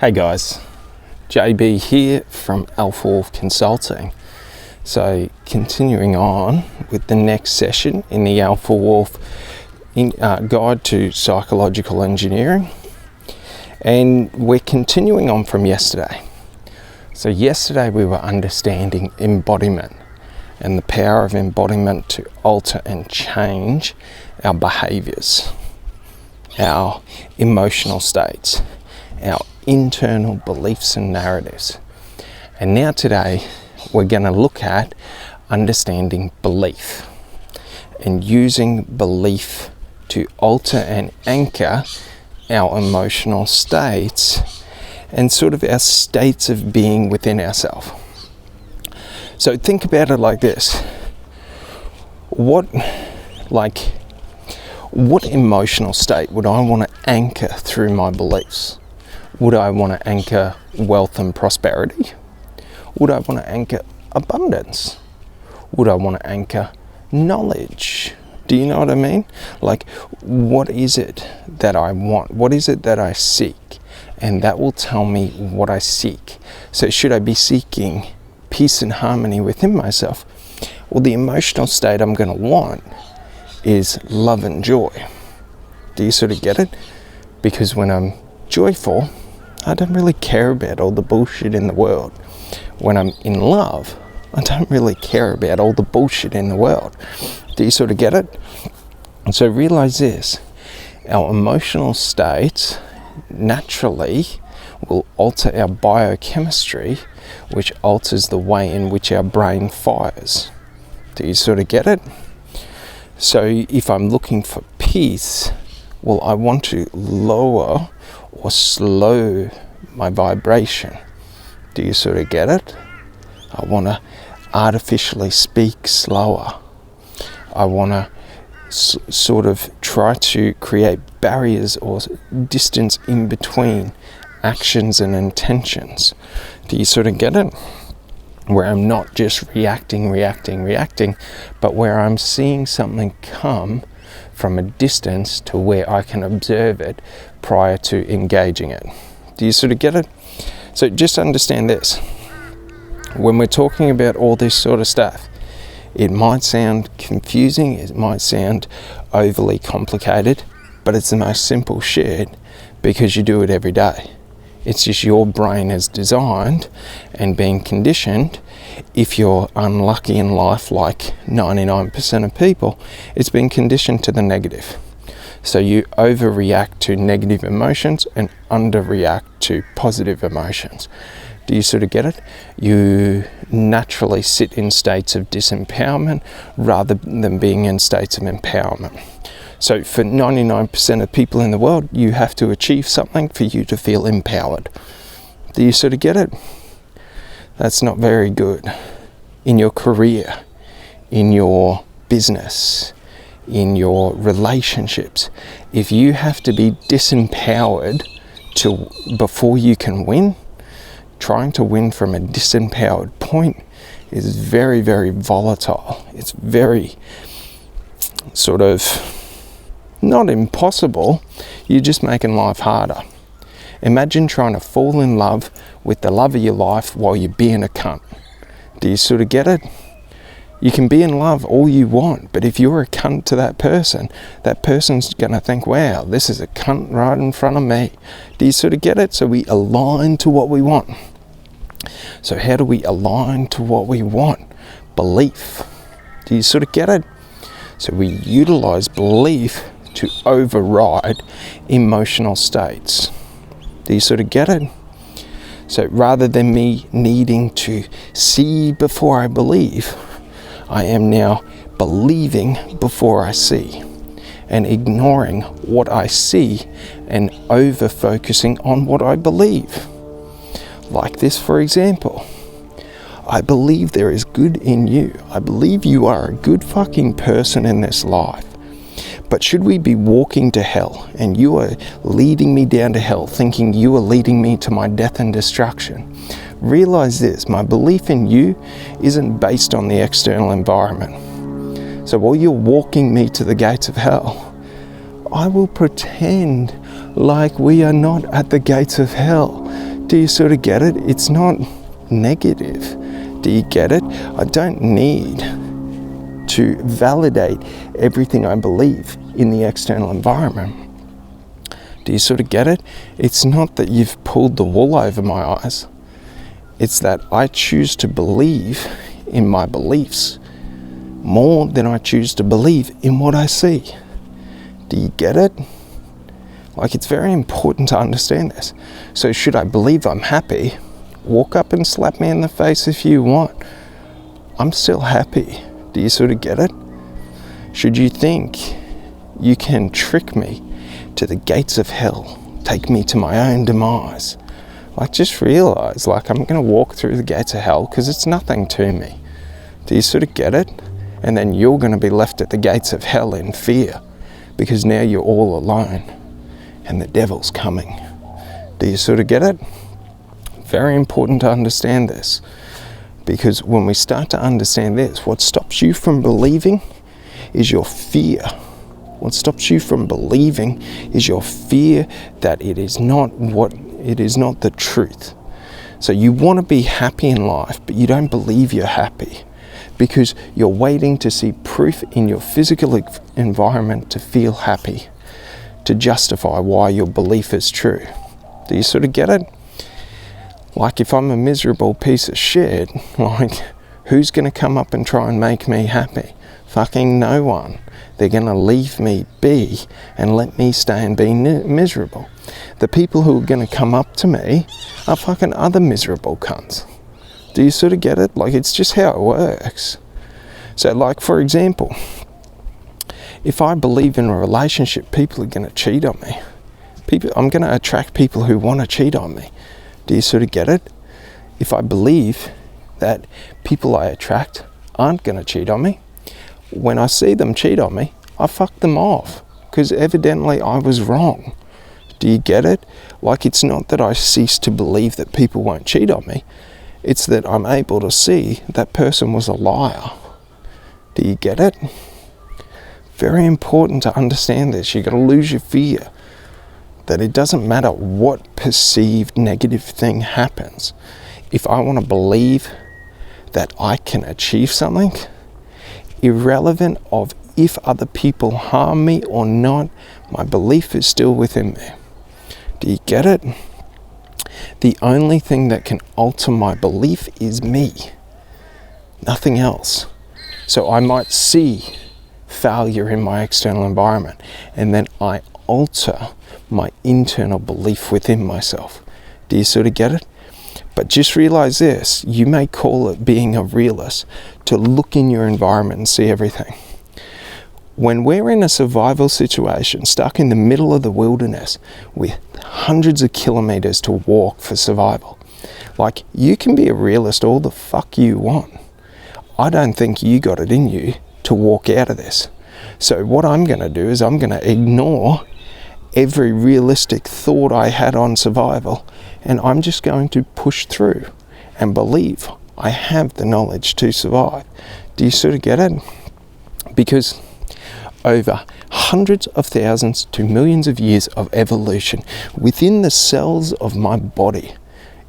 Hey guys, JB here from Alpha Wolf Consulting. So continuing on with the next session in the Alpha Wolf Guide to Psychological Engineering, and we're continuing on from yesterday. So yesterday we were understanding embodiment and the power of embodiment to alter and change our behaviours, our emotional states, our internal beliefs and narratives. And now today we're going to look at understanding belief and using belief to alter and anchor our emotional states and sort of our states of being within ourselves. So think about it like this. What emotional state would I want to anchor through my beliefs? Would I want to anchor wealth and prosperity? Would I want to anchor abundance? Would I want to anchor knowledge? Do you know what I mean? Like, what is it that I want? What is it that I seek? And that will tell me what I seek. So should I be seeking peace and harmony within myself? Well, the emotional state I'm going to want is love and joy. Do you sort of get it? Because when I'm joyful, I don't really care about all the bullshit in the world. When I'm in love, I don't really care about all the bullshit in the world. Do you sort of get it? And so realize this, our emotional states naturally will alter our biochemistry, which alters the way in which our brain fires. Do you sort of get it? So if I'm looking for peace, well, I want to lower or slow my vibration. Do you sort of get it? I want to artificially speak slower. I want to sort of try to create barriers or distance in between actions and intentions. Do you sort of get it? Where I'm not just reacting, but where I'm seeing something come from a distance to where I can observe it prior to engaging it. Do you sort of get it? So just understand this. When we're talking about all this sort of stuff, it might sound confusing, it might sound overly complicated, but it's the most simple shit because you do it every day. It's just your brain is designed and being conditioned. If you're unlucky in life, like 99% of people, it's been conditioned to the negative. So you overreact to negative emotions and underreact to positive emotions. Do you sort of get it? You naturally sit in states of disempowerment rather than being in states of empowerment. So for 99% of people in the world, you have to achieve something for you to feel empowered. Do you sort of get it? That's not very good. In your career, in your business, in your relationships, if you have to be disempowered before you can win, trying to win from a disempowered point is very, very volatile. It's very sort of not impossible, you're just making life harder. Imagine trying to fall in love with the love of your life while you're being a cunt. Do you sort of get it? You can be in love all you want, but if you're a cunt to that person's going to think, wow, this is a cunt right in front of me. Do you sort of get it? So we align to what we want. So how do we align to what we want? Belief. Do you sort of get it? So we utilize belief to override emotional states. Do you sort of get it? So rather than me needing to see before I believe, I am now believing before I see and ignoring what I see and over-focusing on what I believe. Like this, for example. I believe there is good in you. I believe you are a good fucking person in this life. But should we be walking to hell and you are leading me down to hell thinking you are leading me to my death and destruction? Realize this, my belief in you isn't based on the external environment. So while you're walking me to the gates of hell, I will pretend like we are not at the gates of hell Do you sort of get it? It's not negative. Do you get it? I don't need to validate everything I believe in the external environment. Do you sort of get it? It's not that you've pulled the wool over my eyes. It's that I choose to believe in my beliefs more than I choose to believe in what I see. Do you get it? Like, it's very important to understand this. So should I believe I'm happy? Walk up and slap me in the face if you want. I'm still happy. Do you sort of get it? Should you think you can trick me to the gates of hell, take me to my own demise? Like, just realize, like, I'm going to walk through the gates of hell because it's nothing to me. Do you sort of get it? And then you're going to be left at the gates of hell in fear because now you're all alone and the devil's coming. Do you sort of get it? Very important to understand this, because when we start to understand this, what stops you from believing is your fear. What stops you from believing is your fear that it is not the truth. So you want to be happy in life, but you don't believe you're happy because you're waiting to see proof in your physical environment to feel happy, to justify why your belief is true. Do you sort of get it? Like, if I'm a miserable piece of shit, like, who's going to come up and try and make me happy? Fucking no one. They're going to leave me be and let me stay and be miserable. The people who are going to come up to me are fucking other miserable cunts. Do you sort of get it? Like, it's just how it works. So, like, for example, if I believe in a relationship, people are going to cheat on me. I'm going to attract people who want to cheat on me. Do you sort of get it? If I believe that people I attract aren't going to cheat on me, when I see them cheat on me, I fuck them off because evidently I was wrong. Do you get it? Like, it's not that I cease to believe that people won't cheat on me. It's that I'm able to see that person was a liar. Do you get it? Very important to understand this. You got to lose your fear that it doesn't matter what perceived negative thing happens. If I want to believe that I can achieve something, irrelevant of if other people harm me or not, my belief is still within me. Do you get it? The only thing that can alter my belief is me, nothing else. So I might see failure in my external environment, and then I alter my internal belief within myself. Do you sort of get it? But just realize this, you may call it being a realist, to look in your environment and see everything. When we're in a survival situation, stuck in the middle of the wilderness with hundreds of kilometers to walk for survival, like, you can be a realist all the fuck you want. I don't think you got it in you to walk out of this. So what I'm going to do is I'm going to ignore every realistic thought I had on survival, and I'm just going to push through and believe I have the knowledge to survive. Do you sort of get it? Because over hundreds of thousands to millions of years of evolution within the cells of my body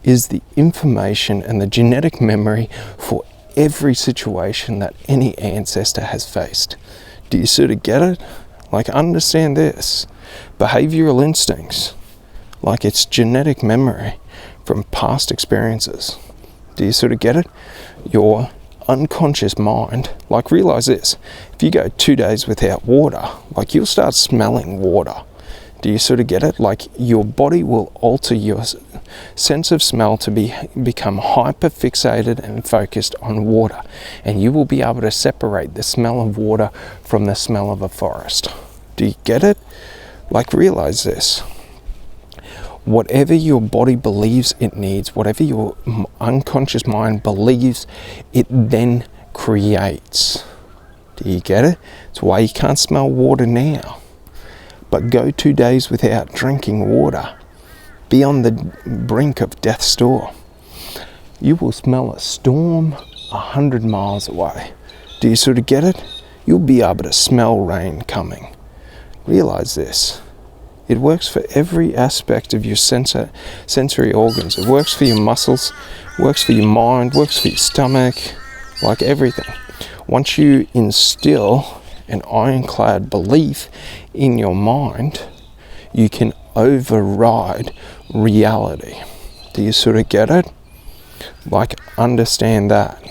is the information and the genetic memory for every situation that any ancestor has faced. Do you sort of get it? Like, understand this. Behavioral instincts, like, it's genetic memory from past experiences. Do you sort of get it? Your unconscious mind, like, realize this, if you go 2 days without water, like, you'll start smelling water. Do you sort of get it? Like, your body will alter your sense of smell to become hyper fixated and focused on water, and you will be able to separate the smell of water from the smell of a forest. Do you get it? Like, realize this. Whatever your body believes it needs, whatever your unconscious mind believes, it then creates. Do you get it? It's why you can't smell water now. But go 2 days without drinking water. Be on the brink of death's door. You will smell a storm 100 miles away. Do you sort of get it? You'll be able to smell rain coming. Realize this. It works for every aspect of your sensory organs. It works for your muscles, works for your mind, works for your stomach, like everything. Once you instill an ironclad belief in your mind, you can override reality. Do you sort of get it? Like, understand that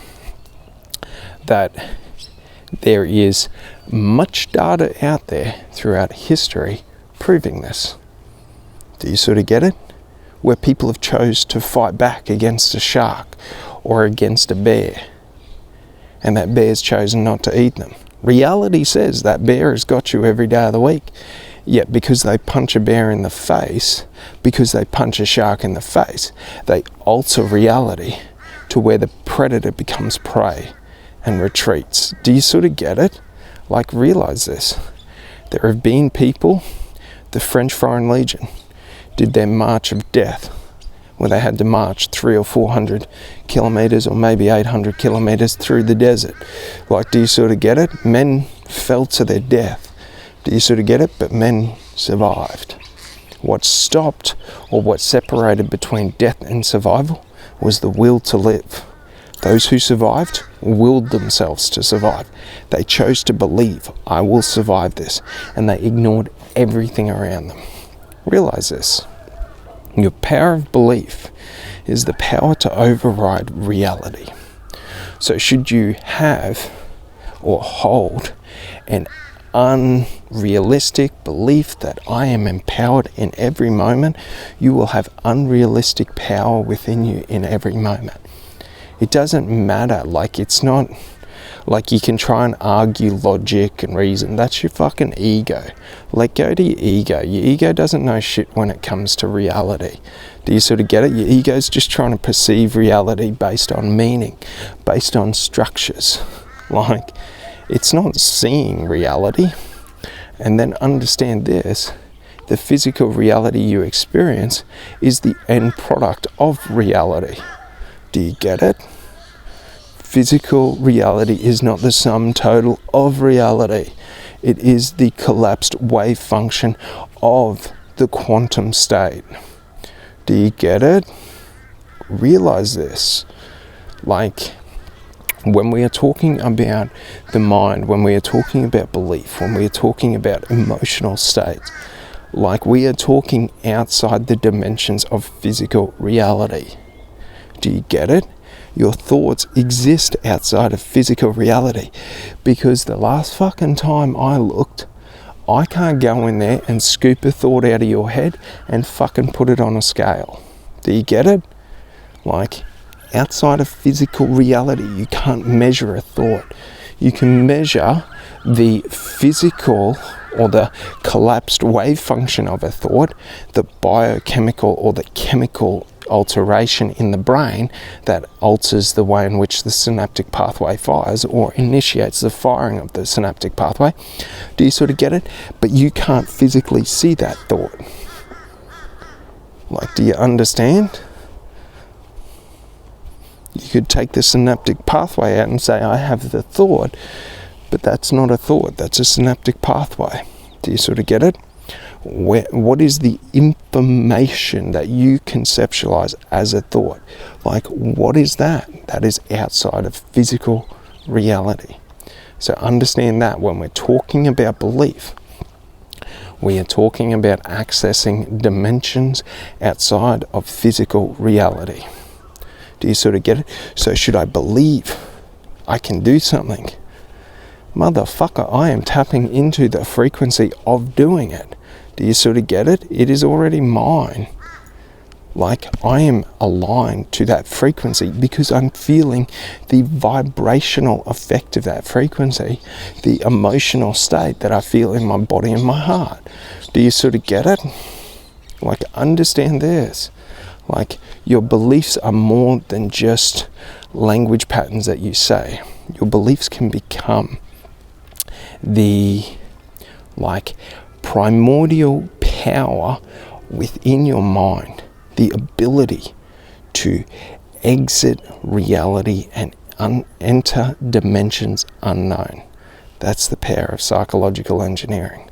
there is much data out there throughout history proving this. Do you sort of get it? Where people have chose to fight back against a shark or against a bear, and that bear's chosen not to eat them. Reality says that bear has got you every day of the week. Yet because they punch a bear in the face, because they punch a shark in the face, they alter reality to where the predator becomes prey and retreats. Do you sort of get it? Like, realize this. There have been people, the French Foreign Legion did their march of death, where they had to march 300 or 400 kilometers or maybe 800 kilometers through the desert. Like, do you sort of get it? Men fell to their death. Do you sort of get it? But men survived. What stopped, or what separated between death and survival, was the will to live. Those who survived willed themselves to survive. They chose to believe, I will survive this, and they ignored everything around them. Realize this. Your power of belief is the power to override reality. So should you have or hold an unrealistic belief that I am empowered in every moment, you will have unrealistic power within you in every moment. It doesn't matter. Like, it's not like you can try and argue logic and reason. That's your fucking ego. Let go to your ego. Your ego doesn't know shit when it comes to reality. Do you sort of get it? Your ego's just trying to perceive reality based on meaning, based on structures. Like, it's not seeing reality. And then understand this, the physical reality you experience is the end product of reality. Do you get it? Physical reality is not the sum total of reality. It is the collapsed wave function of the quantum state. Do you get it? Realize this. Like, when we are talking about the mind, when we are talking about belief, when we are talking about emotional states, like, we are talking outside the dimensions of physical reality. Do you get it? Your thoughts exist outside of physical reality, because the last fucking time I looked, I can't go in there and scoop a thought out of your head and fucking put it on a scale. Do you get it? Like, outside of physical reality, you can't measure a thought. You can measure the physical or the collapsed wave function of a thought, the biochemical or the chemical alteration in the brain that alters the way in which the synaptic pathway fires or initiates the firing of the synaptic pathway. Do you sort of get it? But you can't physically see that thought. Like, do you understand? You could take the synaptic pathway out and say, I have the thought, but that's not a thought, that's a synaptic pathway. Do you sort of get it? What is the information that you conceptualize as a thought? Like, what is that? That is outside of physical reality. So understand that when we're talking about belief, we are talking about accessing dimensions outside of physical reality. Do you sort of get it? So should I believe I can do something? Motherfucker, I am tapping into the frequency of doing it. Do you sort of get it? It is already mine. Like, I am aligned to that frequency because I'm feeling the vibrational effect of that frequency, the emotional state that I feel in my body and my heart. Do you sort of get it? Like, understand this. Like, your beliefs are more than just language patterns that you say. Your beliefs can become the, like, primordial power within your mind, the ability to exit reality and enter dimensions unknown. That's the power of psychological engineering.